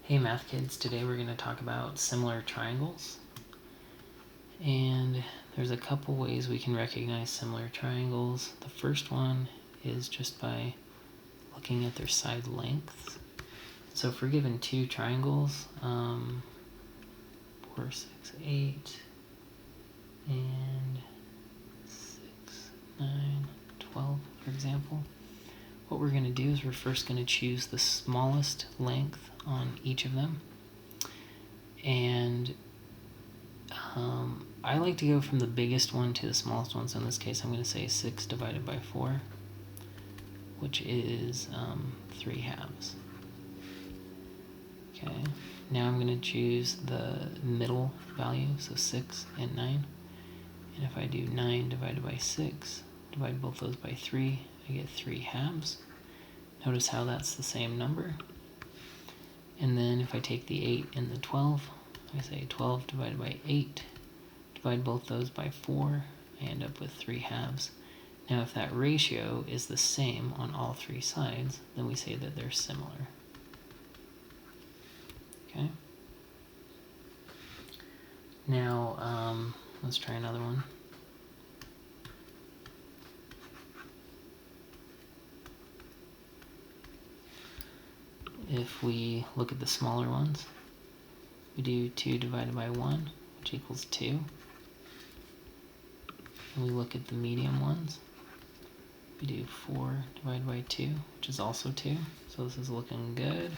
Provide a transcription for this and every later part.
Hey math kids, today we're going to talk about similar triangles. And there's a couple ways we can recognize similar triangles. The first one is just by looking at their side lengths. So if we're given two triangles, 4, 6, 8, and 6, 9, 12, for example, what we're going to do is we're first going to choose the smallest length on each of them. And I like to go from the biggest one to the smallest one. So in this case, I'm going to say 6 divided by 4, which is 3 halves. Okay, now I'm going to choose the middle value, so 6 and 9. And if I do 9 divided by 6, divide both those by 3, I get 3 halves. Notice how that's the same number. And then if I take the 8 and the 12, I say 12 divided by 8, divide both those by 4, I end up with 3 halves. Now if that ratio is the same on all three sides, then we say that they're similar. Okay? Now, let's try another one. If we look at the smaller ones, we do 2 divided by 1, which equals 2. And we look at the medium ones, we do 4 divided by 2, which is also 2. So this is looking good.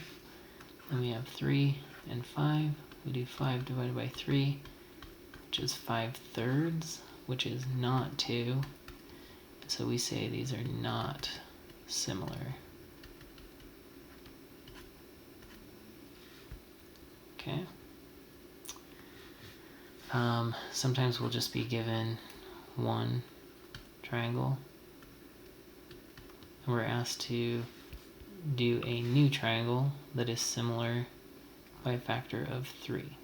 Then we have 3 and 5. We do 5 divided by 3, which is 5/3, which is not 2. So we say these are not similar. Okay. Sometimes we'll just be given one triangle, and we're asked to do a new triangle that is similar by a factor of 3.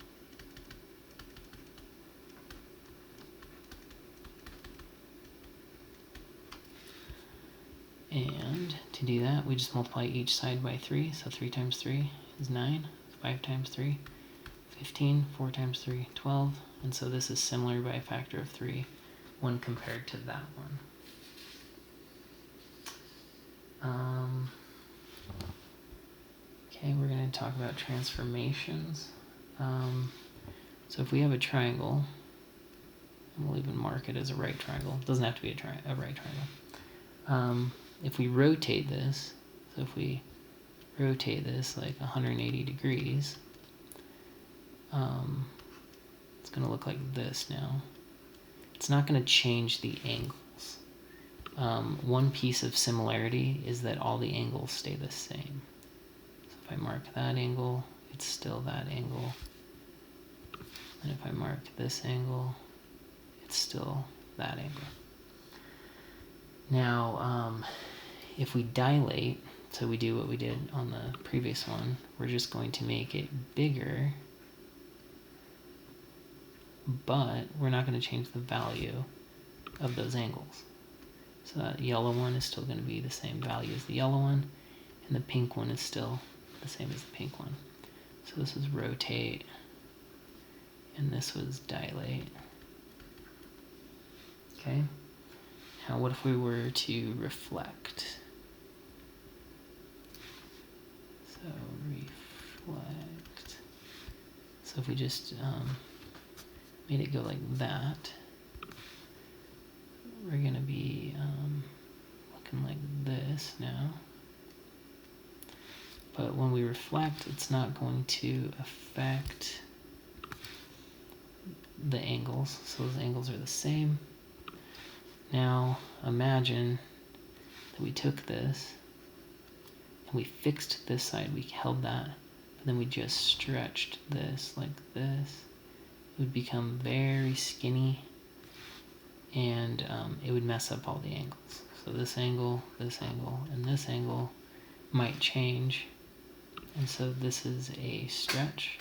And to do that, we just multiply each side by 3. So 3 times 3 is 9. 5 times 3, 15. 4 times 3, 12. And so this is similar by a factor of 3 when compared to that one. Okay, we're going to talk about transformations. So if we have a triangle, and we'll even mark it as a right triangle. It doesn't have to be a right triangle. If we rotate this, so if we rotate this like 180 degrees, it's going to look like this now. It's not going to change the angles. One piece of similarity is that all the angles stay the same. So if I mark that angle, it's still that angle. And if I mark this angle, it's still that angle. Now, if we dilate, so we do what we did on the previous one, we're just going to make it bigger, but we're not going to change the value of those angles. So that yellow one is still going to be the same value as the yellow one, and the pink one is still the same as the pink one. So this is rotate, and this was dilate. Okay? Now what if we were to reflect? So reflect. So if we just made it go like that, we're going to be looking like this now. But when we reflect, it's not going to affect the angles. So those angles are the same. Now imagine that we took this and we fixed this side, we held that, but then we just stretched this like this. It would become very skinny, and it would mess up all the angles. So this angle, and this angle might change. And so this is a stretch.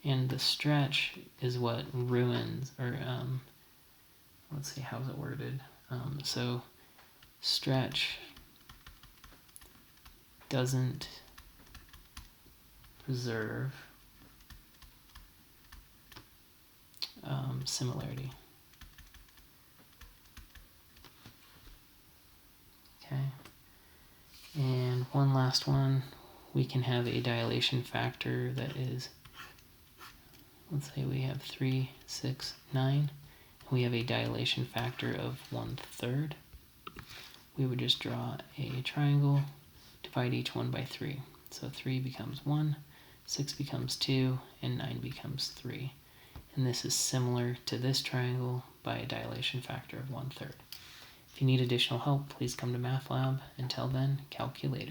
And the stretch is what ruins, or let's see, how's it worded? So stretch doesn't preserve similarity. Okay. And one last one, we can have a dilation factor that is, let's say we have 3, 6, 9, and we have a dilation factor of 1/3. We would just draw a triangle, divide each one by 3. So 3 becomes 1, 6 becomes 2, and 9 becomes 3. And this is similar to this triangle by a dilation factor of 1/3. If you need additional help, please come to Math Lab. Until then, calculator.